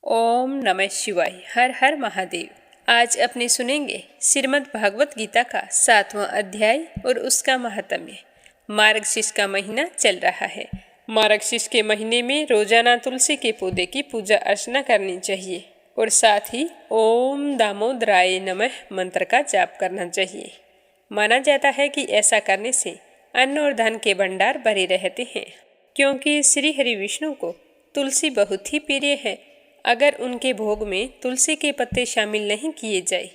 ओम नमः शिवाय। हर हर महादेव। आज अपने सुनेंगे श्रीमद् भागवत गीता का 7वां अध्याय और उसका महात्म्य। मार्गशीर्ष का महीना चल रहा है। मार्गशीर्ष के महीने में रोजाना तुलसी के पौधे की पूजा अर्चना करनी चाहिए और साथ ही ओम दामोदराय नमः मंत्र का जाप करना चाहिए। माना जाता है कि ऐसा करने से अन्न और धन के भंडार भरे रहते हैं, क्योंकि श्री हरि विष्णु को तुलसी बहुत ही प्रिय है। अगर उनके भोग में तुलसी के पत्ते शामिल नहीं किए जाए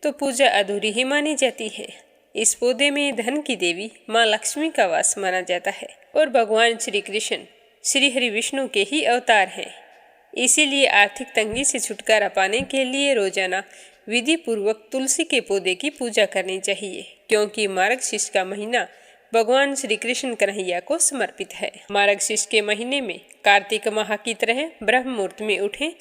तो पूजा अधूरी ही मानी जाती है। इस पौधे में धन की देवी माँ लक्ष्मी का वास माना जाता है और भगवान श्री कृष्ण श्री हरि विष्णु के ही अवतार हैं। इसीलिए आर्थिक तंगी से छुटकारा पाने के लिए रोजाना विधि पूर्वक तुलसी के पौधे की पूजा करनी चाहिए, क्योंकि मार्गशीर्ष का महीना भगवान श्री कृष्ण कन्हैया को समर्पित है। मार्गशीर्ष के महीने में कार्तिक माह की तरह ब्रह्म मुहूर्त में उठें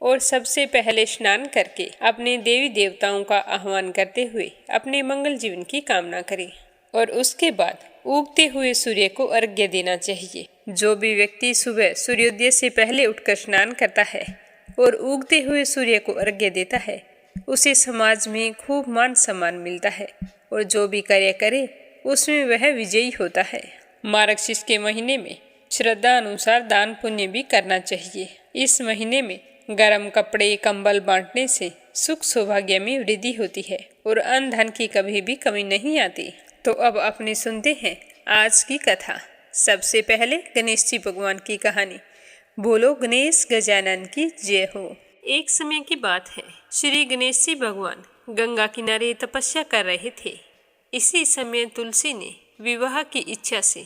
और सबसे पहले स्नान करके अपने देवी देवताओं का आह्वान करते हुए अपने मंगल जीवन की कामना करें और उसके बाद उगते हुए सूर्य को अर्घ्य देना चाहिए। जो भी व्यक्ति सुबह सूर्योदय से पहले उठकर स्नान करता है और उगते हुए सूर्य को अर्घ्य देता है, उसे समाज में खूब मान सम्मान मिलता है और जो भी कार्य करे उसमें वह विजयी होता है। मार्गशीर्ष के महीने में श्रद्धा अनुसार दान पुण्य भी करना चाहिए। इस महीने में गर्म कपड़े कंबल बांटने से सुख सौभाग्य में वृद्धि होती है और अन्न धन की कभी भी कमी नहीं आती। तो अब अपने सुनते हैं आज की कथा। सबसे पहले गणेश जी भगवान की कहानी। बोलो गणेश गजानन की जय हो। एक समय की बात है, श्री गणेश जी भगवान गंगा किनारे तपस्या कर रहे थे। इसी समय तुलसी ने विवाह की इच्छा से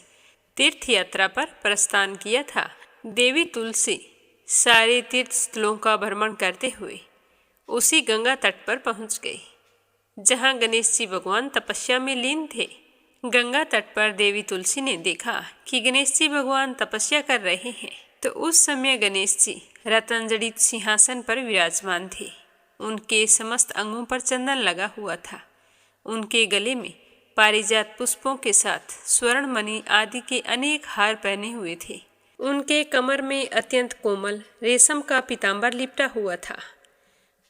तीर्थ यात्रा पर प्रस्थान किया था। देवी तुलसी सारे तीर्थ स्थलों का भ्रमण करते हुए उसी गंगा तट पर पहुंच गई, जहां गणेश जी भगवान तपस्या में लीन थे। गंगा तट पर देवी तुलसी ने देखा कि गणेश जी भगवान तपस्या कर रहे हैं, तो उस समय गणेश जी रत्न जड़ित सिंहासन पर विराजमान थे। उनके समस्त अंगों पर चंदन लगा हुआ था। उनके गले में पारिजात पुष्पों के साथ स्वर्ण मणि आदि के अनेक हार पहने हुए थे। उनके कमर में अत्यंत कोमल रेशम का पीतांबर लिपटा हुआ था।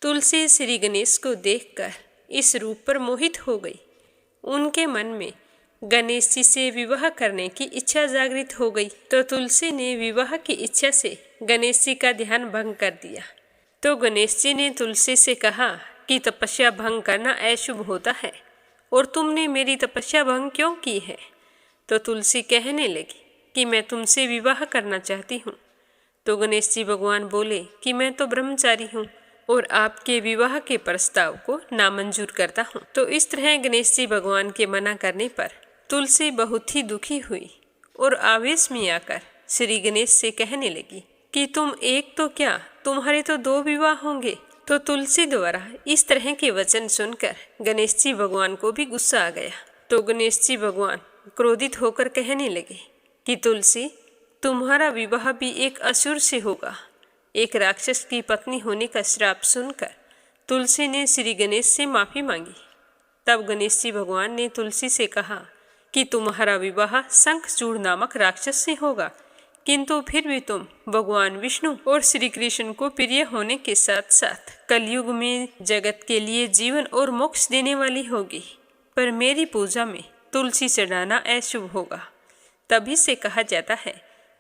तुलसी श्री गणेश को देखकर इस रूप पर मोहित हो गई। उनके मन में गणेश जी से विवाह करने की इच्छा जागृत हो गई, तो तुलसी ने विवाह की इच्छा से गणेश जी का ध्यान भंग कर दिया। तो गणेश जी ने तुलसी से कहा कि तपस्या भंग करना अशुभ होता है और तुमने मेरी तपस्या भंग क्यों की है? तो तुलसी कहने लगी कि मैं तुमसे विवाह करना चाहती हूँ। तो गणेश जी भगवान बोले कि मैं तो ब्रह्मचारी हूँ और आपके विवाह के प्रस्ताव को नामंजूर करता हूँ। तो इस तरह गणेश जी भगवान के मना करने पर तुलसी बहुत ही दुखी हुई और आवेश में आकर श्री गणेश से कहने लगी कि तुम एक तो क्या, तुम्हारे तो 2 विवाह होंगे। तो तुलसी द्वारा इस तरह के वचन सुनकर गणेश जी भगवान को भी गुस्सा आ गया। तो गणेश जी भगवान क्रोधित होकर कहने लगे कि तुलसी, तुम्हारा विवाह भी एक असुर से होगा। एक राक्षस की पत्नी होने का श्राप सुनकर तुलसी ने श्री गणेश से माफी मांगी। तब गणेश जी भगवान ने तुलसी से कहा कि तुम्हारा विवाह शंखचूड़ नामक राक्षस से होगा, किंतु फिर भी तुम भगवान विष्णु और श्री कृष्ण को प्रिय होने के साथ साथ कलयुग में जगत के लिए जीवन और मोक्ष देने वाली होगी। पर मेरी पूजा में तुलसी चढ़ाना अशुभ होगा। तभी से कहा जाता है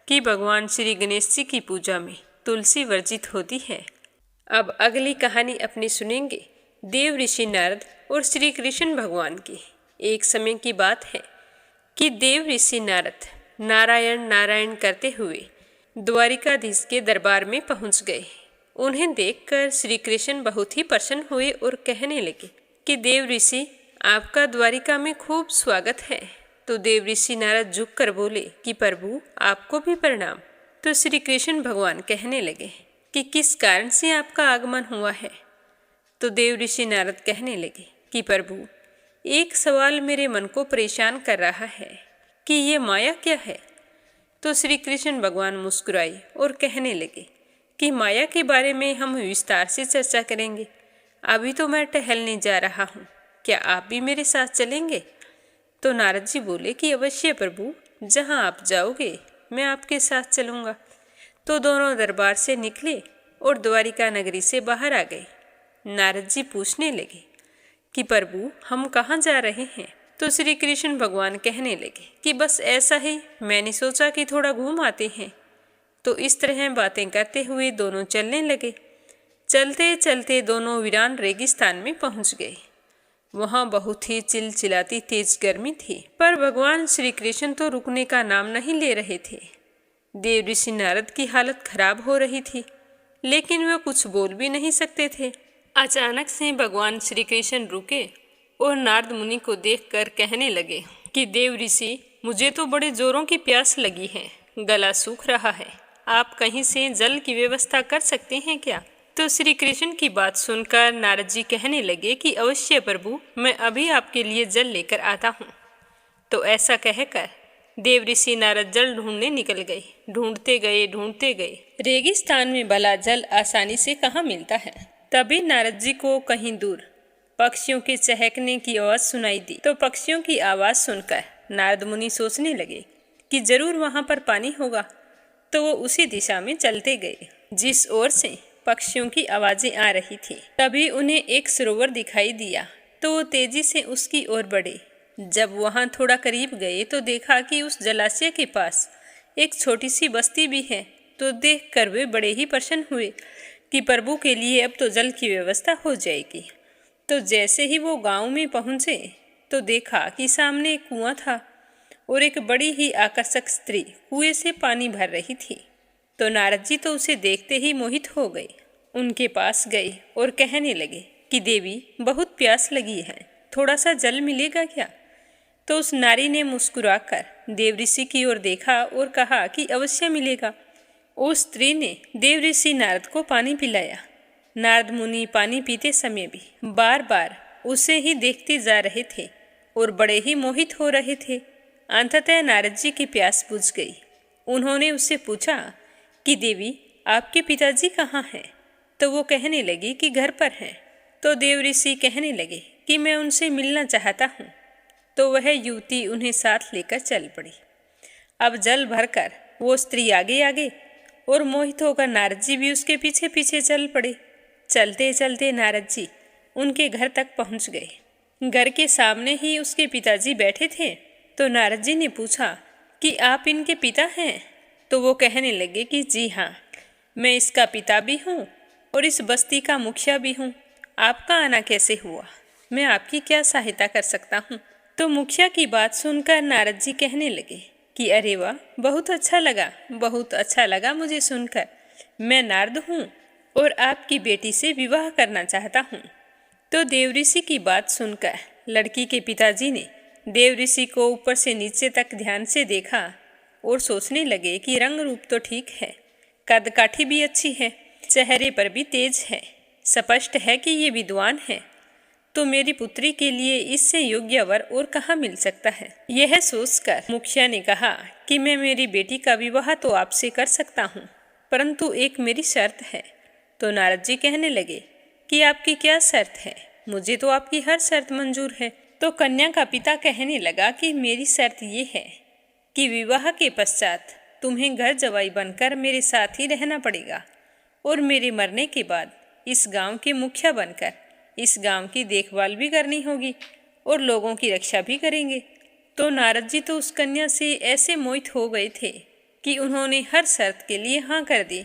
कि भगवान श्री गणेश जी की पूजा में तुलसी वर्जित होती है। अब अगली कहानी अपनी सुनेंगे देव ऋषि नारद और श्री कृष्ण भगवान की। एक समय की बात है कि देव ऋषि नारद नारायण नारायण करते हुए द्वारिकाधीश के दरबार में पहुंच गए। उन्हें देखकर श्री कृष्ण बहुत ही प्रसन्न हुए और कहने लगे कि देव ऋषि, आपका द्वारिका में खूब स्वागत है। तो देव ऋषि नारद झुककर बोले कि प्रभु, आपको भी प्रणाम। तो श्री कृष्ण भगवान कहने लगे कि किस कारण से आपका आगमन हुआ है? तो देव ऋषि नारद कहने लगे कि प्रभु, एक सवाल मेरे मन को परेशान कर रहा है कि ये माया क्या है? तो श्री कृष्ण भगवान मुस्कुराए और कहने लगे कि माया के बारे में हम विस्तार से चर्चा करेंगे। अभी तो मैं टहलने जा रहा हूँ, क्या आप भी मेरे साथ चलेंगे? तो नारद जी बोले कि अवश्य प्रभु, जहाँ आप जाओगे मैं आपके साथ चलूँगा। तो दोनों दरबार से निकले और द्वारिका नगरी से बाहर आ गए। नारद जी पूछने लगे कि प्रभु हम कहाँ जा रहे हैं? तो श्री कृष्ण भगवान कहने लगे कि बस ऐसा ही, मैंने सोचा कि थोड़ा घूम आते हैं। तो इस तरह बातें करते हुए दोनों चलने लगे। चलते चलते दोनों वीरान रेगिस्तान में पहुंच गए। वहां बहुत ही चिलचिलाती तेज गर्मी थी, पर भगवान श्री कृष्ण तो रुकने का नाम नहीं ले रहे थे। देव ऋषि नारद की हालत खराब हो रही थी, लेकिन वे कुछ बोल भी नहीं सकते थे। अचानक से भगवान श्री कृष्ण रुके और नारद मुनि को देखकर कहने लगे कि देव ऋषि, मुझे तो बड़े जोरों की प्यास लगी है, गला सूख रहा है, आप कहीं से जल की व्यवस्था कर सकते हैं क्या? तो श्री कृष्ण की बात सुनकर नारद जी कहने लगे कि अवश्य प्रभु, मैं अभी आपके लिए जल लेकर आता हूँ। तो ऐसा कहकर देव ऋषि नारद जल ढूंढने निकल गए। ढूंढते गए रेगिस्तान में भला जल आसानी से कहाँ मिलता है। तभी नारद जी को कहीं दूर पक्षियों के चहकने की आवाज सुनाई दी। तो पक्षियों की आवाज सुनकर नारद मुनि सोचने लगे कि जरूर वहां पर पानी होगा। तो वो उसी दिशा में चलते गए जिस ओर से पक्षियों की आवाजें आ रही थी। तभी उन्हें एक सरोवर दिखाई दिया, तो वो तेजी से उसकी ओर बढ़े। जब वहां थोड़ा करीब गए तो देखा कि उस जलाशय के पास एक छोटी सी बस्ती भी है। तो देखकर वे बड़े ही प्रसन्न हुए कि प्रभु के लिए अब तो जल की व्यवस्था हो जाएगी। तो जैसे ही वो गांव में पहुंचे तो देखा कि सामने एक कुआं था और एक बड़ी ही आकर्षक स्त्री कुएं से पानी भर रही थी। तो नारद जी तो उसे देखते ही मोहित हो गए। उनके पास गए और कहने लगे कि देवी, बहुत प्यास लगी है, थोड़ा सा जल मिलेगा क्या? तो उस नारी ने मुस्कुराकर देव ऋषि की ओर देखा और कहा कि अवश्य मिलेगा। उस स्त्री ने देव ऋषि नारद को पानी पिलाया। नारद मुनि पानी पीते समय भी बार बार उसे ही देखते जा रहे थे और बड़े ही मोहित हो रहे थे। अंततः नारद जी की प्यास बुझ गई। उन्होंने उससे पूछा कि देवी, आपके पिताजी कहाँ हैं? तो वो कहने लगी कि घर पर हैं। तो देव ऋषि कहने लगे कि मैं उनसे मिलना चाहता हूँ। तो वह युवती उन्हें साथ लेकर चल पड़ी। अब जल भरकर वो स्त्री आगे आगे और मोहित होकर नारद जी भी उसके पीछे पीछे चल पड़े। चलते चलते नारद जी उनके घर तक पहुँच गए। घर के सामने ही उसके पिताजी बैठे थे। तो नारद जी ने पूछा कि आप इनके पिता हैं? तो वो कहने लगे कि जी हाँ, मैं इसका पिता भी हूँ और इस बस्ती का मुखिया भी हूँ। आपका आना कैसे हुआ? मैं आपकी क्या सहायता कर सकता हूँ? तो मुखिया की बात सुनकर नारद जी कहने लगे कि अरे वाह, बहुत अच्छा लगा मुझे सुनकर। मैं नारद हूँ और आपकी बेटी से विवाह करना चाहता हूँ। तो देव ऋषि की बात सुनकर लड़की के पिताजी ने देव ऋषि को ऊपर से नीचे तक ध्यान से देखा और सोचने लगे कि रंग रूप तो ठीक है, कद काठी भी अच्छी है, चेहरे पर भी तेज है, स्पष्ट है कि ये विद्वान है। तो मेरी पुत्री के लिए इससे योग्य वर और कहाँ मिल सकता है। यह सोचकर मुखिया ने कहा कि मैं मेरी बेटी का विवाह तो आपसे कर सकता हूँ, परंतु एक मेरी शर्त है। तो नारद जी कहने लगे कि आपकी क्या शर्त है? मुझे तो आपकी हर शर्त मंजूर है। तो कन्या का पिता कहने लगा कि मेरी शर्त ये है कि विवाह के पश्चात तुम्हें घर जवाई बनकर मेरे साथ ही रहना पड़ेगा और मेरे मरने के बाद इस गांव के मुखिया बनकर इस गांव की देखभाल भी करनी होगी और लोगों की रक्षा भी करेंगे। तो नारद जी तो उस कन्या से ऐसे मोहित हो गए थे कि उन्होंने हर शर्त के लिए हाँ कर दी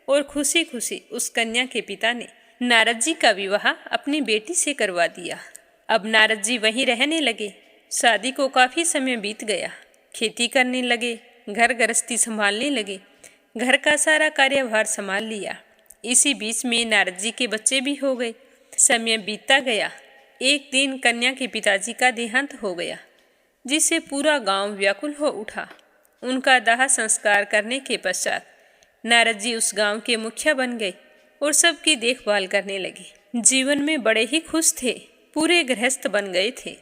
और खुशी खुशी उस कन्या के पिता ने नारद जी का विवाह अपनी बेटी से करवा दिया। अब नारद जी वहीं रहने लगे। शादी को काफ़ी समय बीत गया। खेती करने लगे, घर गृहस्थी संभालने लगे, घर का सारा कार्यभार संभाल लिया। इसी बीच में नारद जी के बच्चे भी हो गए। समय बीतता गया। एक दिन कन्या के पिताजी का देहांत हो गया, जिससे पूरा गांव व्याकुल हो उठा। उनका दाह संस्कार करने के पश्चात नारद जी उस गांव के मुखिया बन गए और सबकी देखभाल करने लगे। जीवन में बड़े ही खुश थे, पूरे गृहस्थ बन गए थे।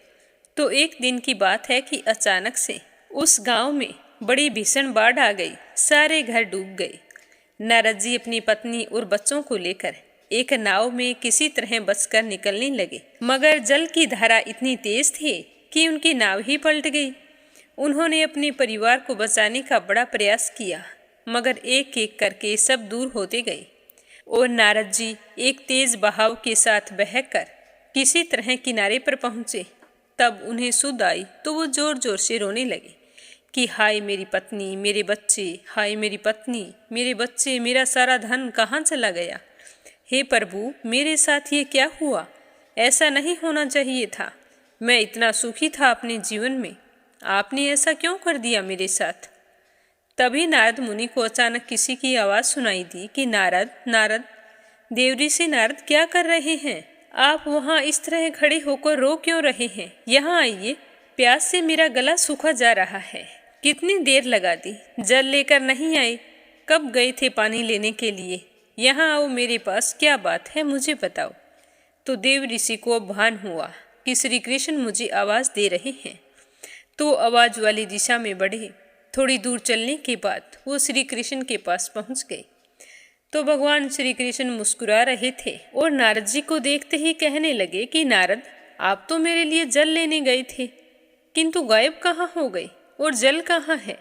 तो एक दिन की बात है कि अचानक से उस गांव में बड़ी भीषण बाढ़ आ गई। सारे घर डूब गए। नारद जी अपनी पत्नी और बच्चों को लेकर एक नाव में किसी तरह बचकर निकलने लगे, मगर जल की धारा इतनी तेज थी कि उनकी नाव ही पलट गई। उन्होंने अपने परिवार को बचाने का बड़ा प्रयास किया, मगर एक एक करके सब दूर होते गए। और नारद जी एक तेज बहाव के साथ बहकर किसी तरह किनारे पर पहुंचे। तब उन्हें सुध आई तो वो जोर जोर से रोने लगे कि हाय मेरी पत्नी, मेरे बच्चे, हाय मेरी पत्नी, मेरे बच्चे, मेरा सारा धन कहाँ चला गया। हे प्रभु, मेरे साथ ये क्या हुआ? ऐसा नहीं होना चाहिए था। मैं इतना सुखी था अपने जीवन में, आपने ऐसा क्यों कर दिया मेरे साथ। तभी नारद मुनि को अचानक किसी की आवाज़ सुनाई दी कि नारद, नारद। देवऋषि नारद क्या कर रहे हैं? आप वहाँ इस तरह खड़े होकर रो क्यों रहे हैं? यहाँ आइए, प्यास से मेरा गला सूखा जा रहा है। कितनी देर लगा दी, जल लेकर नहीं आए? कब गए थे पानी लेने के लिए? यहाँ आओ मेरे पास, क्या बात है मुझे बताओ। तो देव ऋषि को अब भान हुआ कि श्री कृष्ण मुझे आवाज़ दे रहे हैं, तो आवाज़ वाली दिशा में बढ़े। थोड़ी दूर चलने के बाद वो श्री कृष्ण के पास पहुँच गए तो भगवान श्री कृष्ण मुस्कुरा रहे थे और नारद जी को देखते ही कहने लगे कि नारद, आप तो मेरे लिए जल लेने गए थे, किंतु गायब कहाँ हो गए और जल कहाँ है?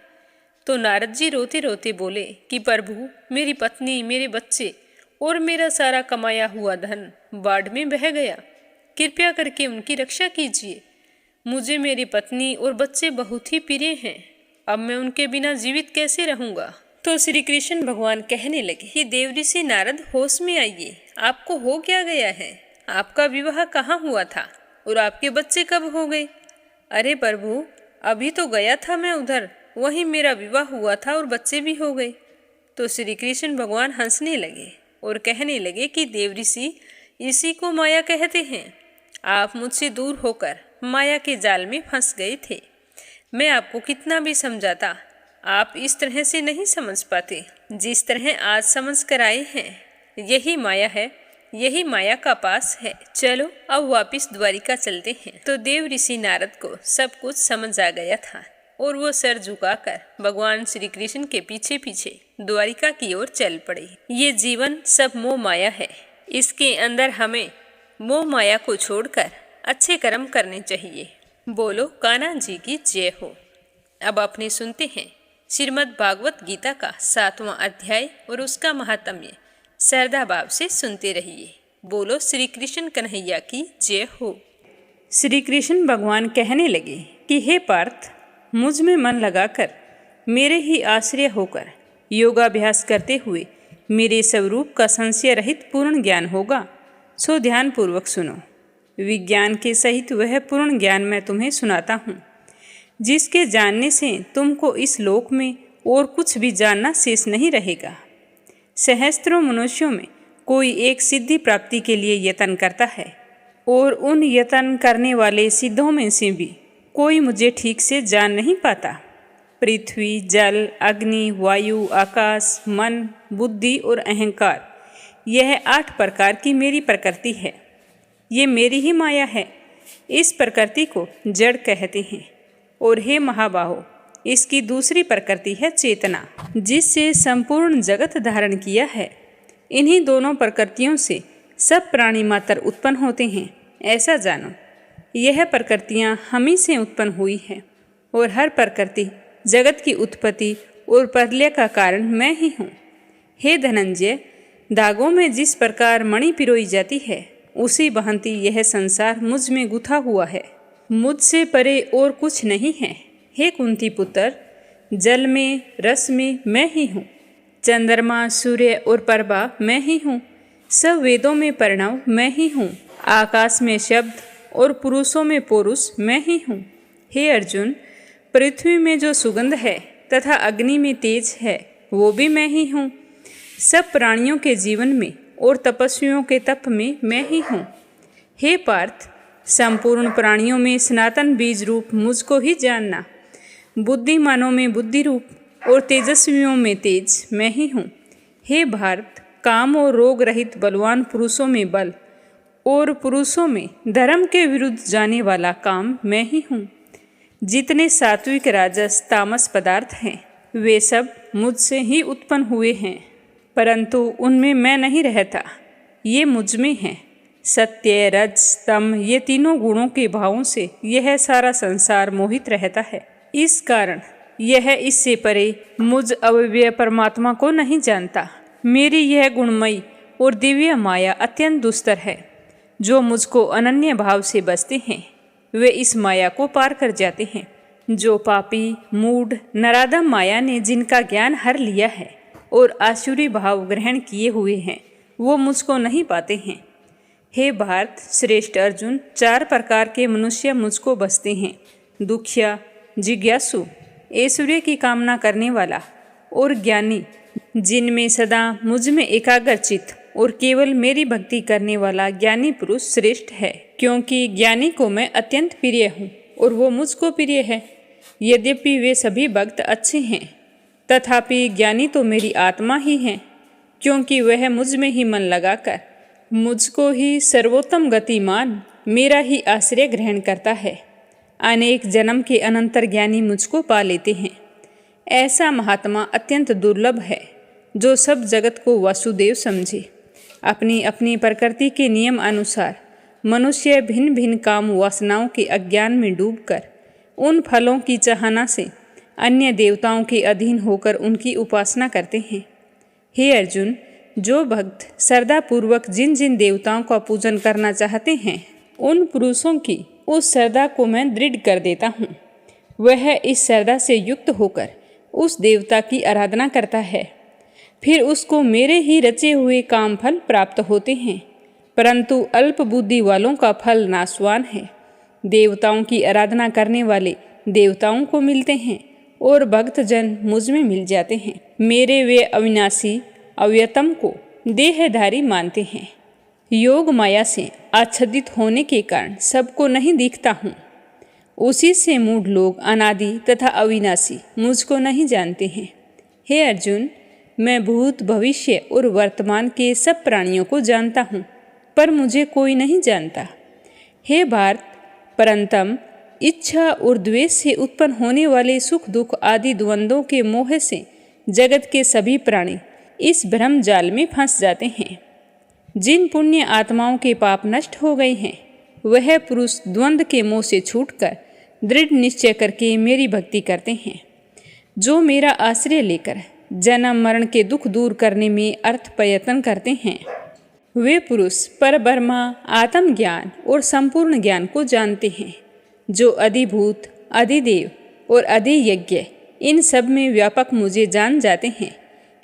तो नारद जी रोते रोते बोले कि प्रभु, मेरी पत्नी, मेरे बच्चे और मेरा सारा कमाया हुआ धन बाढ़ में बह गया। कृपया करके उनकी रक्षा कीजिए। मुझे मेरी पत्नी और बच्चे बहुत ही प्रिय हैं। अब मैं उनके बिना जीवित कैसे रहूँगा। तो श्री कृष्ण भगवान कहने लगे कि देवऋषि नारद, होश में आइए। आपको हो क्या गया है? आपका विवाह कहाँ हुआ था और आपके बच्चे कब हो गए? अरे प्रभु, अभी तो गया था मैं उधर, वहीं मेरा विवाह हुआ था और बच्चे भी हो गए। तो श्री कृष्ण भगवान हंसने लगे और कहने लगे कि देवऋषि, इसी को माया कहते हैं। आप मुझसे दूर होकर माया के जाल में फंस गए थे। मैं आपको कितना भी समझाता, आप इस तरह से नहीं समझ पाते। जिस तरह आज समझ कर आए हैं, यही माया है, यही माया का पास है। चलो अब वापिस द्वारिका चलते हैं। तो देव ऋषि नारद को सब कुछ समझ आ गया था और वो सर झुकाकर भगवान श्री कृष्ण के पीछे पीछे द्वारिका की ओर चल पड़े। ये जीवन सब मोह माया है, इसके अंदर हमें मोह माया को छोड़कर अच्छे कर्म करने चाहिए। बोलो कान्हा जी की जय हो। अब अपने सुनते हैं श्रीमद् भागवत गीता का 7वां अध्याय और उसका महात्म्य। श्रद्धा भाव से सुनते रहिए। बोलो श्री कृष्ण कन्हैया की जय हो। श्री कृष्ण भगवान कहने लगे कि हे पार्थ, मुझ में मन लगाकर मेरे ही आश्रय होकर योगाभ्यास करते हुए मेरे स्वरूप का संशय रहित पूर्ण ज्ञान होगा। सो ध्यानपूर्वक सुनो। विज्ञान के सहित वह पूर्ण ज्ञान मैं तुम्हें सुनाता हूँ, जिसके जानने से तुमको इस लोक में और कुछ भी जानना शेष नहीं रहेगा। सहस्त्रों मनुष्यों में कोई एक सिद्धि प्राप्ति के लिए यत्न करता है और उन यत्न करने वाले सिद्धों में से भी कोई मुझे ठीक से जान नहीं पाता। पृथ्वी, जल, अग्नि, वायु, आकाश, मन, बुद्धि और अहंकार, यह 8 प्रकार की मेरी प्रकृति है। ये मेरी ही माया है। इस प्रकृति को जड़ कहते हैं। और हे महाबाहो, इसकी दूसरी प्रकृति है चेतना, जिससे संपूर्ण जगत धारण किया है। इन्हीं दोनों प्रकृतियों से सब प्राणी मात्र उत्पन्न होते हैं, ऐसा जानो। यह प्रकृतियाँ हम ही से उत्पन्न हुई है और हर प्रकृति जगत की उत्पत्ति और प्रलय का कारण मैं ही हूँ। हे धनंजय, धागों में जिस प्रकार मणि पिरोई जाती है, उसी भांति यह संसार मुझ में गुथा हुआ है। मुझसे परे और कुछ नहीं है। हे कुंती पुत्र, जल में, रस में मैं ही हूँ। चंद्रमा, सूर्य और प्रभा मैं ही हूँ। सब वेदों में प्रणव मैं ही हूँ। आकाश में शब्द और पुरुषों में पुरुष मैं ही हूँ। हे अर्जुन, पृथ्वी में जो सुगंध है तथा अग्नि में तेज है, वो भी मैं ही हूँ। सब प्राणियों के जीवन में और तपस्वियों के तप में मैं ही हूँ। हे पार्थ, संपूर्ण प्राणियों में सनातन बीज रूप मुझको ही जानना। बुद्धिमानों में बुद्धि रूप और तेजस्वियों में तेज मैं ही हूँ। हे भारत, काम और रोग रहित बलवान पुरुषों में बल और पुरुषों में धर्म के विरुद्ध जाने वाला काम मैं ही हूँ। जितने सात्विक, राजस, तामस पदार्थ हैं, वे सब मुझसे ही उत्पन्न हुए हैं, परंतु उनमें मैं नहीं रहता, ये मुझ में हैं। सत्य, रज, तम, ये तीनों गुणों के भावों से यह सारा संसार मोहित रहता है। इस कारण यह इससे परे मुझ अव्यय परमात्मा को नहीं जानता। मेरी यह गुणमयी और दिव्य माया अत्यंत दुस्तर है। जो मुझको अनन्य भाव से बसते हैं वे इस माया को पार कर जाते हैं। जो पापी मूढ़ नराधम माया ने जिनका ज्ञान हर लिया है और आसुरी भाव ग्रहण किए हुए हैं वो मुझको नहीं पाते हैं। हे भारत श्रेष्ठ अर्जुन, 4 प्रकार के मनुष्य मुझको बसते हैं। दुखिया, जिज्ञासु, ऐश्वर्य की कामना करने वाला और ज्ञानी, जिनमें सदा मुझ में एकाग्रचित और केवल मेरी भक्ति करने वाला ज्ञानी पुरुष श्रेष्ठ है, क्योंकि ज्ञानी को मैं अत्यंत प्रिय हूँ और वो मुझको प्रिय है। यद्यपि वे सभी भक्त अच्छे हैं, तथापि ज्ञानी तो मेरी आत्मा ही है, क्योंकि वह मुझ में ही मन लगाकर मुझको ही सर्वोत्तम गति मान मेरा ही आश्रय ग्रहण करता है। अनेक जन्म के अनंतर ज्ञानी मुझको पा लेते हैं। ऐसा महात्मा अत्यंत दुर्लभ है जो सब जगत को वासुदेव समझे। अपनी अपनी प्रकृति के नियम अनुसार मनुष्य भिन्न भिन्न काम वासनाओं के अज्ञान में डूबकर उन फलों की चाहना से अन्य देवताओं के अधीन होकर उनकी उपासना करते हैं। हे अर्जुन, जो भक्त श्रद्धापूर्वक जिन जिन देवताओं का पूजन करना चाहते हैं उन पुरुषों की उस श्रद्धा को मैं दृढ़ कर देता हूँ। वह इस श्रद्धा से युक्त होकर उस देवता की आराधना करता है, फिर उसको मेरे ही रचे हुए काम फल प्राप्त होते हैं। परंतु अल्प बुद्धि वालों का फल नाशवान है। देवताओं की आराधना करने वाले देवताओं को मिलते हैं और भक्तजन मुझ में मिल जाते हैं। मेरे वे अविनाशी अव्यतम को देहधारी मानते हैं। योग माया से आच्छादित होने के कारण सबको नहीं दिखता हूँ। उसी से मूढ़ लोग अनादि तथा अविनाशी मुझको नहीं जानते हैं। हे अर्जुन, मैं भूत भविष्य और वर्तमान के सब प्राणियों को जानता हूँ, पर मुझे कोई नहीं जानता। हे भारत, परंतम इच्छा और द्वेष से उत्पन्न होने वाले सुख दुख आदि द्वंद्वों के मोह से जगत के सभी प्राणी इस भ्रम जाल में फंस जाते हैं। जिन पुण्य आत्माओं के पाप नष्ट हो गए हैं वह पुरुष द्वंद्व के मोह से छूटकर दृढ़ निश्चय करके मेरी भक्ति करते हैं। जो मेरा आश्रय लेकर जन्म मरण के दुख दूर करने में अर्थ प्रयत्न करते हैं वे पुरुष पर ब्रह्मा आत्मज्ञान और संपूर्ण ज्ञान को जानते हैं। जो अधिभूत, अधिदेव और अधियज्ञ इन सब में व्यापक मुझे जान जाते हैं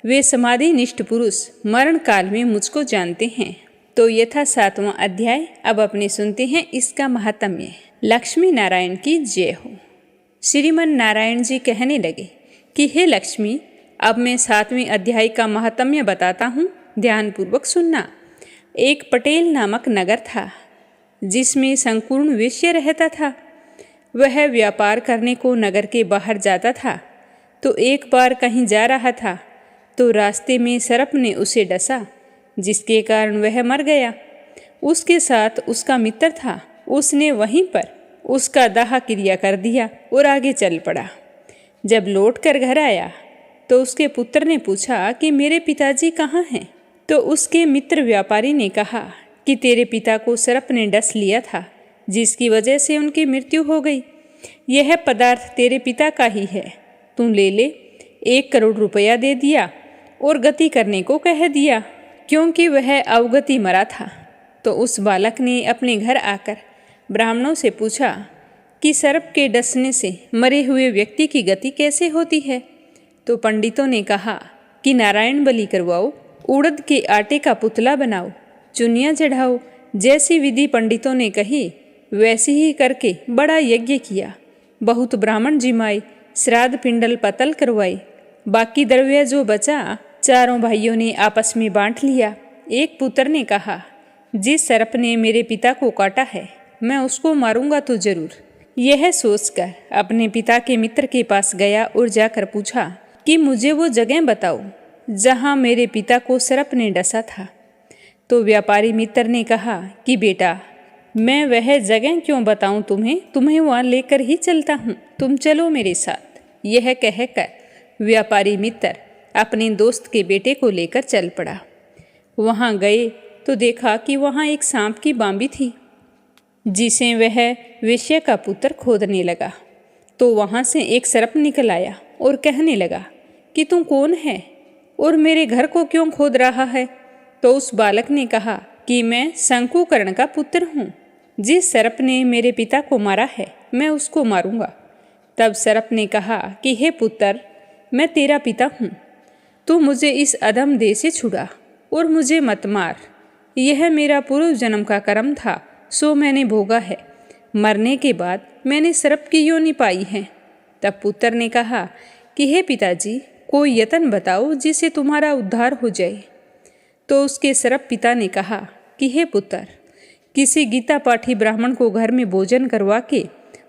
वे समाधि निष्ठ पुरुष मरण काल में मुझको जानते हैं। तो यथा 7वां अध्याय अब अपने सुनते हैं इसका महात्म्य। लक्ष्मी नारायण की जय हो। श्रीमन नारायण जी कहने लगे कि हे लक्ष्मी, अब मैं 7वें अध्याय का महात्म्य बताता हूँ, ध्यानपूर्वक सुनना। एक पटेल नामक नगर था जिसमें संपूर्ण वैश्य रहता था। वह व्यापार करने को नगर के बाहर जाता था तो एक बार कहीं जा रहा था तो रास्ते में सर्प ने उसे डसा, जिसके कारण वह मर गया। उसके साथ उसका मित्र था। उसने वहीं पर उसका दाह क्रिया कर दिया और आगे चल पड़ा। जब लौट कर घर आया तो उसके पुत्र ने पूछा कि मेरे पिताजी कहाँ हैं। तो उसके मित्र व्यापारी ने कहा कि तेरे पिता को सर्प ने डस लिया था, जिसकी वजह से उनकी मृत्यु हो गई। यह पदार्थ तेरे पिता का ही है, तू ले ले। 1 करोड़ रुपया दे दिया और गति करने को कह दिया, क्योंकि वह अवगति मरा था। तो उस बालक ने अपने घर आकर ब्राह्मणों से पूछा कि सर्प के डसने से मरे हुए व्यक्ति की गति कैसे होती है। तो पंडितों ने कहा कि नारायण बलि करवाओ, उड़द के आटे का पुतला बनाओ, चुनिया चढ़ाओ। जैसी विधि पंडितों ने कही वैसे ही करके बड़ा यज्ञ किया। बहुत ब्राह्मण जिमाए, श्राद्ध पिंडल पतल करवाए। बाकी द्रव्य जो बचा चारों भाइयों ने आपस में बांट लिया। एक पुत्र ने कहा, जिस सर्प ने मेरे पिता को काटा है मैं उसको मारूंगा तो जरूर। यह सोचकर अपने पिता के मित्र के पास गया और जाकर पूछा कि मुझे वो जगह बताओ जहाँ मेरे पिता को सर्प ने डसा था। तो व्यापारी मित्र ने कहा कि बेटा, मैं वह जगह क्यों बताऊं तुम्हें वहाँ लेकर ही चलता हूँ, तुम चलो मेरे साथ। यह कहकर व्यापारी मित्र अपने दोस्त के बेटे को लेकर चल पड़ा। वहाँ गए तो देखा कि वहाँ एक सांप की बांबी थी, जिसे वह वेश्या का पुत्र खोदने लगा। तो वहाँ से एक सर्प निकल आया और कहने लगा कि तू कौन है और मेरे घर को क्यों खोद रहा है। तो उस बालक ने कहा कि मैं शंकुकर्ण का पुत्र हूँ। जिस सर्प ने मेरे पिता को मारा है मैं उसको मारूंगा। तब सर्प ने कहा कि हे पुत्र, मैं तेरा पिता हूँ, तू मुझे इस अधम देह से छुड़ा और मुझे मत मार। यह मेरा पूर्व जन्म का कर्म था, सो मैंने भोगा है। मरने के बाद मैंने सर्प की योनि पाई है। तब पुत्र ने कहा कि हे पिताजी, कोई यत्न बताओ जिससे तुम्हारा उद्धार हो जाए। तो उसके सर्प पिता ने कहा कि हे पुत्र, किसी गीता पाठी ब्राह्मण को घर में भोजन करवा के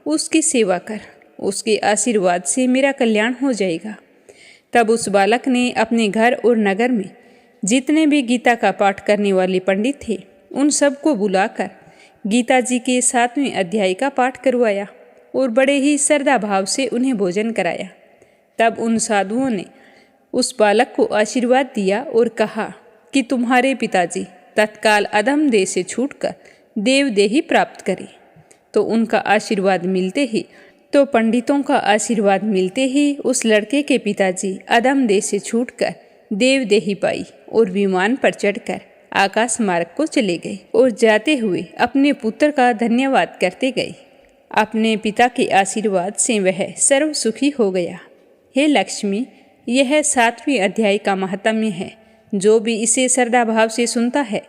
उसकी सेवा कर, उसके आशीर्वाद से मेरा कल्याण हो जाएगा। तब उस बालक ने अपने घर और नगर में जितने भी गीता का पाठ करने वाले पंडित थे उन सबको बुलाकर गीता जी के 7वें अध्याय का पाठ करवाया और बड़े ही श्रद्धा भाव से उन्हें भोजन कराया। तब उन साधुओं ने उस बालक को आशीर्वाद दिया और कहा कि तुम्हारे पिताजी तत्काल अधम देह से छूटकर देवदेही प्राप्त करें। तो उनका आशीर्वाद मिलते ही उस लड़के के पिताजी अधम देह से छूटकर देवदेही पाई और विमान पर चढ़कर आकाश मार्ग को चले गए और जाते हुए अपने पुत्र का धन्यवाद करते गए। अपने पिता के आशीर्वाद से वह सर्व सुखी हो गया। हे लक्ष्मी, यह 7वें अध्याय का महात्म्य है। जो भी इसे श्रद्धा भाव से सुनता है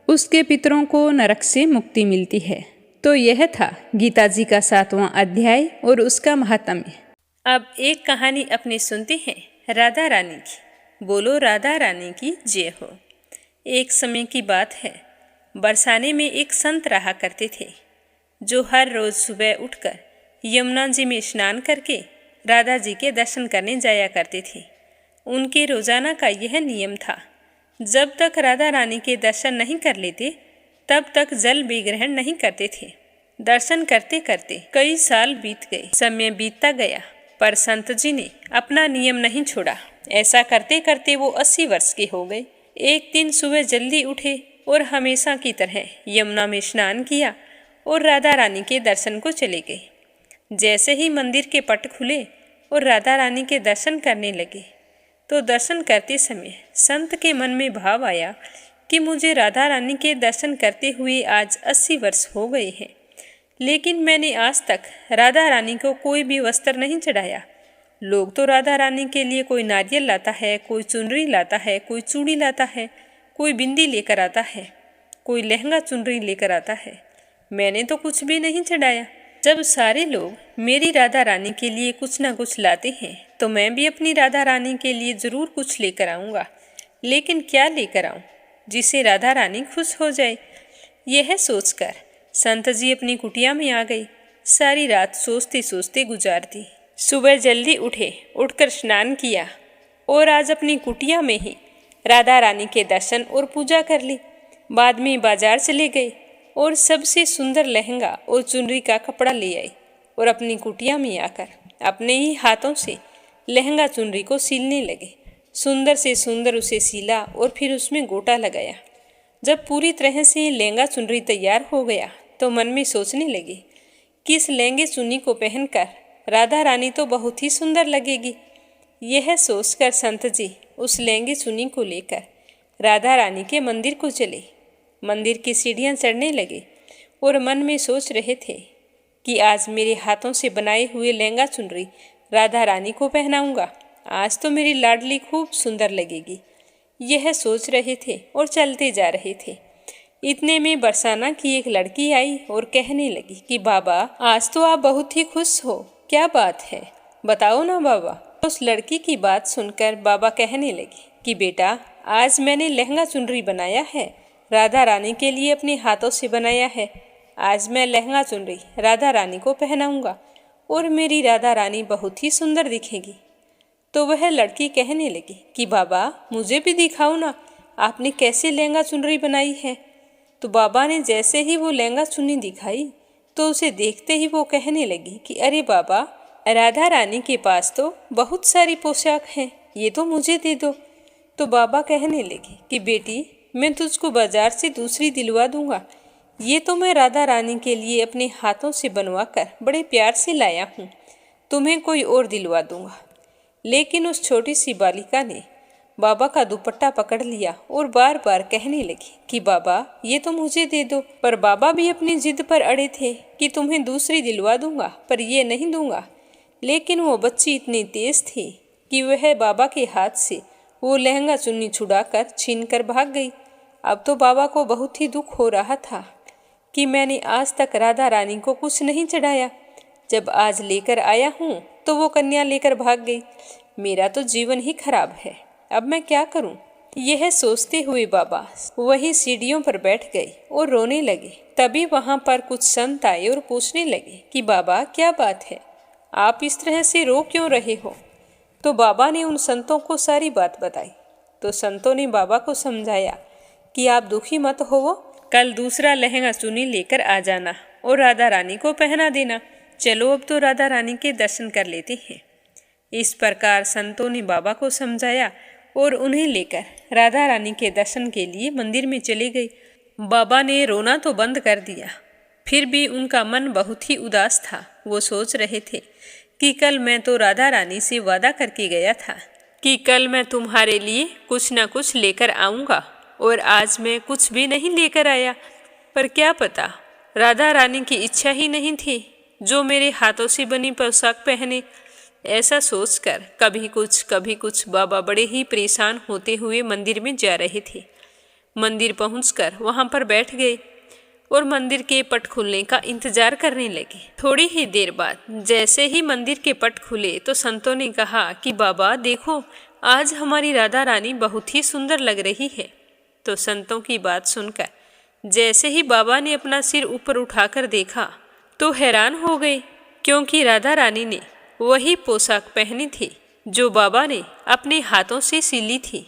उसके पितरों को नरक से मुक्ति मिलती है। तो यह था गीता जी का 7वां अध्याय और उसका महात्म्य। अब एक कहानी अपनी सुनते हैं राधा रानी की। बोलो राधा रानी की जय हो। एक समय की बात है, बरसाने में एक संत रहा करते थे जो हर रोज सुबह उठकर यमुना जी में स्नान करके राधा जी के दर्शन करने जाया करते थे। उनके रोजाना का यह नियम था, जब तक राधा रानी के दर्शन नहीं कर लेते तब तक जल भी ग्रहण नहीं करते थे। दर्शन करते करते कई साल बीत गए। समय बीतता गया पर संत जी ने अपना नियम नहीं छोड़ा। ऐसा करते करते वो 80 वर्ष के हो गए। एक दिन सुबह जल्दी उठे और हमेशा की तरह यमुना में स्नान किया और राधा रानी के दर्शन को चले गए। जैसे ही मंदिर के पट खुले और राधा रानी के दर्शन करने लगे तो दर्शन करते समय संत के मन में भाव आया कि मुझे राधा रानी के दर्शन करते हुए आज 80 वर्ष हो गए हैं, लेकिन मैंने आज तक राधा रानी को कोई भी वस्त्र नहीं चढ़ाया। लोग तो राधा रानी के लिए कोई नारियल लाता है, कोई चुनरी लाता है, कोई चूड़ी लाता है, कोई बिंदी लेकर आता है, कोई लहंगा चुनरी लेकर आता है। मैंने तो कुछ भी नहीं चढ़ाया। जब सारे लोग मेरी राधा रानी के लिए कुछ ना कुछ लाते हैं तो मैं भी अपनी राधा रानी के लिए ज़रूर कुछ लेकर आऊँगा, लेकिन क्या लेकर आऊँ जिससे राधा रानी खुश हो जाए। यह सोचकर संत जी अपनी कुटिया में आ गई। सारी रात सोचते सोचते गुजार दी। सुबह जल्दी उठे, उठकर स्नान किया और आज अपनी कुटिया में ही राधा रानी के दर्शन और पूजा कर ली। बाद में बाजार चले गए और सबसे सुंदर लहंगा और चुनरी का कपड़ा ले आए और अपनी कुटिया में आकर अपने ही हाथों से लहंगा चुनरी को सीलने लगे। सुंदर से सुंदर उसे सीला और फिर उसमें गोटा लगाया। जब पूरी तरह से लहंगा चुनरी तैयार हो गया तो मन में सोचने लगे कि इस लहंगे चुन्नी को पहनकर राधा रानी तो बहुत ही सुंदर लगेगी। यह सोचकर संत जी उस लहंगे चुन्नी को लेकर राधा रानी के मंदिर को चले। मंदिर की सीढ़ियाँ चढ़ने लगे और मन में सोच रहे थे कि आज मेरे हाथों से बनाए हुए लहंगा चुनरी राधा रानी को पहनाऊंगा। आज तो मेरी लाडली खूब सुंदर लगेगी। यह सोच रहे थे और चलते जा रहे थे। इतने में बरसाना की एक लड़की आई और कहने लगी कि बाबा, आज तो आप बहुत ही खुश हो, क्या बात है, बताओ ना बाबा। उस लड़की की बात सुनकर बाबा कहने लगे कि बेटा, आज मैंने लहंगा चुनरी बनाया है, राधा रानी के लिए अपने हाथों से बनाया है। आज मैं लहंगा चुनरी राधा रानी को पहनाऊंगा और मेरी राधा रानी बहुत ही सुंदर दिखेगी। तो वह लड़की कहने लगी कि बाबा, मुझे भी दिखाओ ना, आपने कैसे लहंगा चुनरी बनाई है। तो बाबा ने जैसे ही वो लहंगा चुन्नी दिखाई तो उसे देखते ही वो कहने लगी कि अरे बाबा, राधा रानी के पास तो बहुत सारी पोशाक हैं, ये तो मुझे दे दो। तो बाबा कहने लगे कि बेटी, मैं तुझको बाजार से दूसरी दिलवा दूंगा। ये तो मैं राधा रानी के लिए अपने हाथों से बनवा कर बड़े प्यार से लाया हूँ, तुम्हें कोई और दिलवा दूंगा। लेकिन उस छोटी सी बालिका ने बाबा का दुपट्टा पकड़ लिया और बार बार कहने लगी कि बाबा ये तो मुझे दे दो। पर बाबा भी अपनी जिद पर अड़े थे कि तुम्हें दूसरी दिलवा दूंगा, पर ये नहीं दूंगा। लेकिन वो बच्ची इतनी तेज थी कि वह बाबा के हाथ से वो लहंगा चुन्नी छुड़ाकर छीन कर भाग गई। अब तो बाबा को बहुत ही दुख हो रहा था कि मैंने आज तक राधा रानी को कुछ नहीं चढ़ाया। जब आज लेकर आया हूँ तो वो कन्या लेकर भाग गई। मेरा तो जीवन ही खराब है, अब मैं क्या करूं? यह सोचते हुए बाबा वही सीढ़ियों पर बैठ गए और रोने लगे। तभी वहां पर कुछ संत आए और पूछने लगे कि बाबा क्या बात है, आप इस तरह से रो क्यों रहे हो? तो बाबा ने उन संतों को सारी बात बताई। तो संतों ने बाबा को समझाया कि आप दुखी मत होवो, कल दूसरा लहंगा चुन्नी लेकर आ जाना और राधा रानी को पहना देना। चलो अब तो राधा रानी के दर्शन कर लेते हैं। इस प्रकार संतों ने बाबा को समझाया और उन्हें लेकर राधा रानी के दर्शन के लिए मंदिर में चले गए। बाबा ने रोना तो बंद कर दिया, फिर भी उनका मन बहुत ही उदास था। वो सोच रहे थे कि कल मैं तो राधा रानी से वादा करके गया था कि कल मैं तुम्हारे लिए कुछ न कुछ लेकर आऊँगा, और आज मैं कुछ भी नहीं लेकर आया। पर क्या पता राधा रानी की इच्छा ही नहीं थी जो मेरे हाथों से बनी पोशाक पहने। ऐसा सोचकर कभी कुछ बाबा बड़े ही परेशान होते हुए मंदिर में जा रहे थे। मंदिर पहुंचकर वहां पर बैठ गए और मंदिर के पट खुलने का इंतजार करने लगे। थोड़ी ही देर बाद जैसे ही मंदिर के पट खुले तो संतों ने कहा कि बाबा देखो, आज हमारी राधा रानी बहुत ही सुंदर लग रही है। तो संतों की बात सुनकर जैसे ही बाबा ने अपना सिर ऊपर उठाकर देखा तो हैरान हो गए, क्योंकि राधा रानी ने वही पोशाक पहनी थी जो बाबा ने अपने हाथों से सिली थी,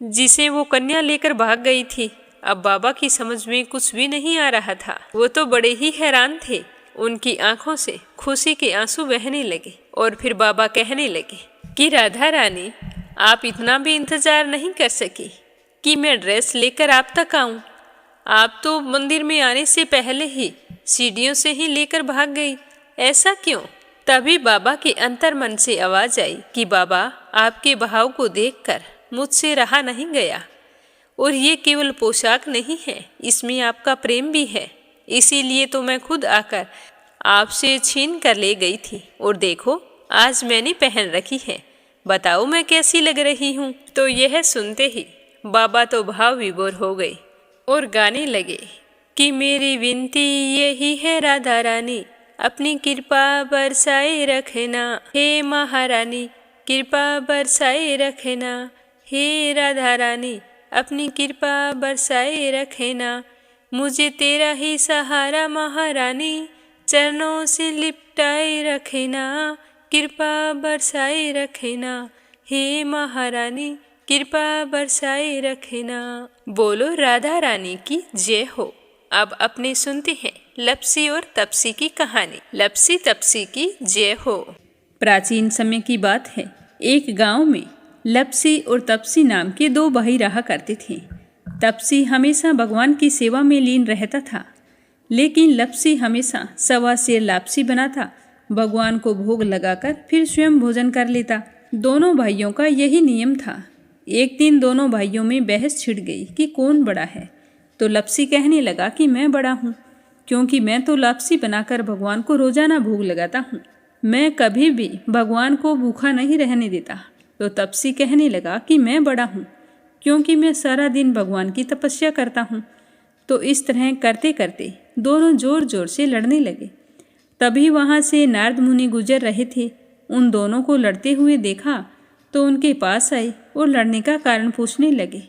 जिसे वो कन्या लेकर भाग गई थी। अब बाबा की समझ में कुछ भी नहीं आ रहा था। वो तो बड़े ही हैरान थे। उनकी आंखों से खुशी के आंसू बहने लगे और फिर बाबा कहने लगे कि राधा रानी, आप इतना भी इंतजार नहीं कर सकी कि मैं ड्रेस लेकर आप तक आऊं। आप तो मंदिर में आने से पहले ही सीढ़ियों से ही लेकर भाग गई, ऐसा क्यों? तभी बाबा के अंतर मन से आवाज आई कि बाबा, आपके भाव को देखकर मुझसे रहा नहीं गया, और ये केवल पोशाक नहीं है, इसमें आपका प्रेम भी है। इसीलिए तो मैं खुद आकर आपसे छीन कर ले गई थी, और देखो आज मैंने पहन रखी है। बताओ मैं कैसी लग रही हूँ? तो यह सुनते ही बाबा तो भाव विभोर हो गए और गाने लगे कि मेरी विनती यही है राधा रानी, अपनी कृपा बरसाए रखना। हे महारानी, कृपा बरसाए रखना। हे राधा रानी, अपनी कृपा बरसाए रखना। मुझे तेरा ही सहारा महारानी, चरणों से लिपटाए रखना। कृपा बरसाए रखना। हे महारानी, कृपा बरसाए रखना। बोलो राधा रानी की जय हो। अब अपने सुनते हैं लपसी और तपसी की कहानी। लपसी तपसी की जय हो। प्राचीन समय की बात है। एक गांव में लपसी और तपसी नाम के दो भाई रहा करते थे। तपसी हमेशा भगवान की सेवा में लीन रहता था, लेकिन लपसी हमेशा सवा सेर लापसी बनाता, भगवान को भोग लगाकर फिर स्वयं भोजन कर लेता। दोनों भाइयों का यही नियम था। एक दिन दोनों भाइयों में बहस छिड़ गई कि कौन बड़ा है। तो लपसी कहने लगा कि मैं बड़ा हूँ, क्योंकि मैं तो लापसी बनाकर भगवान को रोजाना भोग लगाता हूँ। मैं कभी भी भगवान को भूखा नहीं रहने देता। तो तपसी कहने लगा कि मैं बड़ा हूँ, क्योंकि मैं सारा दिन भगवान की तपस्या करता हूँ। तो इस तरह करते करते दोनों जोर जोर से लड़ने लगे। तभी वहाँ से नारद मुनि गुजर रहे थे। उन दोनों को लड़ते हुए देखा तो उनके पास आए और लड़ने का कारण पूछने लगे।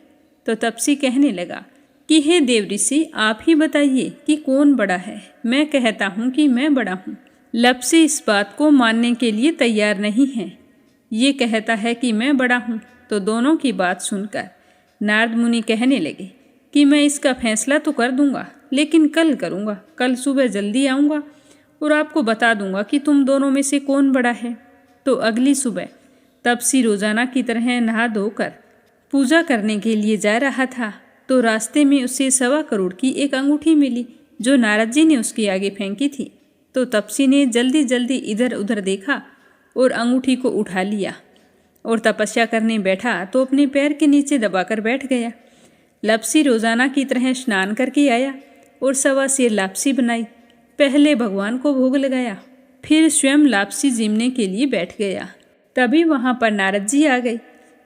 तो तपसी कहने लगा कि हे देव ऋषि, आप ही बताइए कि कौन बड़ा है। मैं कहता हूँ कि मैं बड़ा हूँ। लपसी इस बात को मानने के लिए तैयार नहीं है। ये कहता है कि मैं बड़ा हूँ। तो दोनों की बात सुनकर नारद मुनि कहने लगे कि मैं इसका फैसला तो कर दूंगा, लेकिन कल करूँगा। कल सुबह जल्दी आऊँगा और आपको बता दूंगा कि तुम दोनों में से कौन बड़ा है। तो अगली सुबह तपसी रोजाना की तरह नहा धोकर पूजा करने के लिए जा रहा था। तो रास्ते में उसे 1.25 करोड़ की एक अंगूठी मिली, जो नारद जी ने उसके आगे फेंकी थी। तो तपसी ने जल्दी जल्दी इधर उधर देखा और अंगूठी को उठा लिया और तपस्या करने बैठा तो अपने पैर के नीचे दबाकर बैठ गया। लापसी रोजाना की तरह स्नान करके आया और 1.25 सेर लापसी बनाई। पहले भगवान को भोग लगाया, फिर स्वयं लापसी जीमने के लिए बैठ गया। तभी वहाँ पर नारद जी आ गए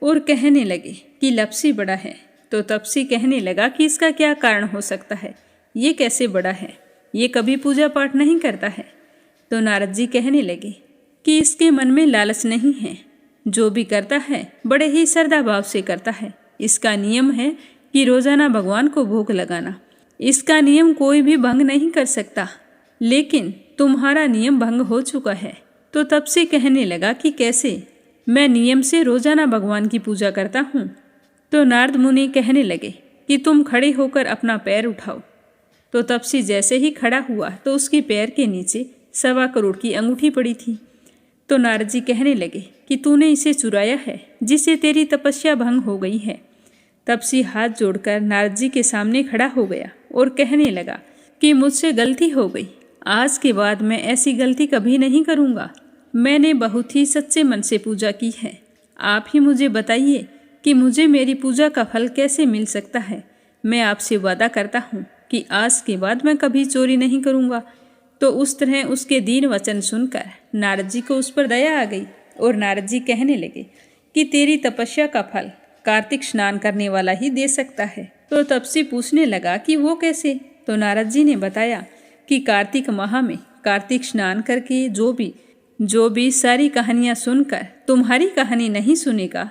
और कहने लगे कि लापसी बड़ा है। तो तपसी कहने लगा कि इसका क्या कारण हो सकता है, ये कैसे बड़ा है, ये कभी पूजा पाठ नहीं करता है। तो नारद जी कहने लगे कि इसके मन में लालच नहीं है, जो भी करता है बड़े ही श्रद्धा भाव से करता है। इसका नियम है कि रोजाना भगवान को भोग लगाना। इसका नियम कोई भी भंग नहीं कर सकता, लेकिन तुम्हारा नियम भंग हो चुका है। तो तब से कहने लगा कि कैसे, मैं नियम से रोजाना भगवान की पूजा करता हूँ। तो नारद मुनि कहने लगे कि तुम खड़े होकर अपना पैर उठाओ। तो तपसी जैसे ही खड़ा हुआ तो उसके पैर के नीचे 1.25 करोड़ की अंगूठी पड़ी थी। तो नारद जी कहने लगे कि तूने इसे चुराया है, जिससे तेरी तपस्या भंग हो गई है। तपसी हाथ जोड़कर नारद जी के सामने खड़ा हो गया और कहने लगा कि मुझसे गलती हो गई, आज के बाद मैं ऐसी गलती कभी नहीं करूँगा। मैंने बहुत ही सच्चे मन से पूजा की है। आप ही मुझे बताइए कि मुझे मेरी पूजा का फल कैसे मिल सकता है। मैं आपसे वादा करता हूँ कि आज के बाद मैं कभी चोरी नहीं करूँगा। तो उस तरह उसके दीन वचन सुनकर नारद जी को उस पर दया आ गई और नारद जी कहने लगे कि तेरी तपस्या का फल कार्तिक स्नान करने वाला ही दे सकता है। तो तपसी पूछने लगा कि वो कैसे। तो नारद जी ने बताया कि कार्तिक माह में कार्तिक स्नान करके जो भी सारी कहानियाँ सुनकर तुम्हारी कहानी नहीं सुनेगा,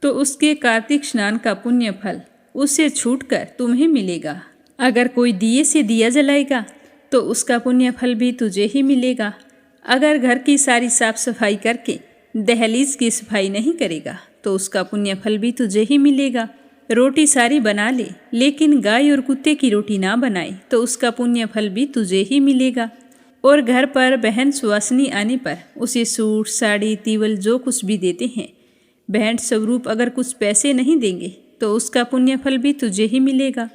तो उसके कार्तिक स्नान का पुण्य फल उससे छूटकर तुम्हें मिलेगा। अगर कोई दिए से दिया जलाएगा तो उसका पुण्य फल भी तुझे ही मिलेगा। अगर घर की सारी साफ सफाई करके दहलीज की सफाई नहीं करेगा तो उसका पुण्य फल भी तुझे ही मिलेगा। रोटी सारी बना ले लेकिन गाय और कुत्ते की रोटी ना बनाए तो उसका पुण्य फल भी तुझे ही मिलेगा। और घर पर बहन सुवासिनी आने पर उसे सूट साड़ी तीवल जो कुछ भी देते हैं, भेंट स्वरूप अगर कुछ पैसे नहीं देंगे तो उसका पुण्य फल भी तुझे ही मिलेगा।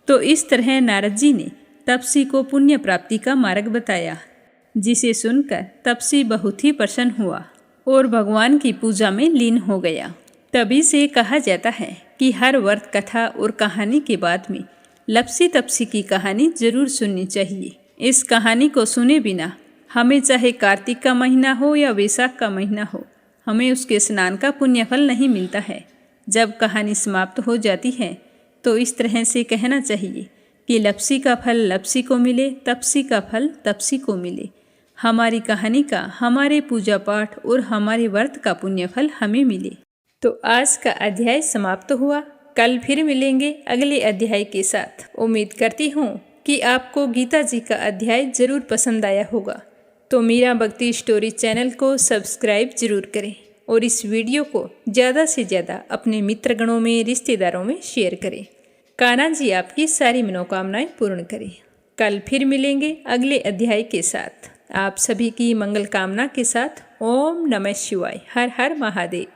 तो इस तरह नारद जी ने तपसी को पुण्य प्राप्ति का मार्ग बताया, जिसे सुनकर तपसी बहुत ही प्रसन्न हुआ और भगवान की पूजा में लीन हो गया। तभी से कहा जाता है कि हर व्रत कथा और कहानी के बाद में लापसी तपसी की कहानी जरूर सुननी चाहिए। इस कहानी को सुने बिना हमें चाहे कार्तिक का महीना हो या वैशाख का महीना हो, हमें उसके स्नान का पुण्य फल नहीं मिलता है। जब कहानी समाप्त हो जाती है तो इस तरह से कहना चाहिए कि लापसी का फल लापसी को मिले, तपसी का फल तपसी को मिले। हमारी कहानी का, हमारे पूजा पाठ और हमारे व्रत का पुण्य फल हमें मिले। तो आज का अध्याय समाप्त हुआ। कल फिर मिलेंगे अगले अध्याय के साथ। उम्मीद करती हूँ कि आपको गीता जी का अध्याय जरूर पसंद आया होगा। तो मीरा भक्ति स्टोरी चैनल को सब्सक्राइब जरूर करें और इस वीडियो को ज़्यादा से ज़्यादा अपने मित्रगणों में, रिश्तेदारों में शेयर करें। कान्हा जी आपकी सारी मनोकामनाएं पूर्ण करें। कल फिर मिलेंगे अगले अध्याय के साथ। आप सभी की मंगल कामना के साथ ओम नमः शिवाय। हर हर महादेव।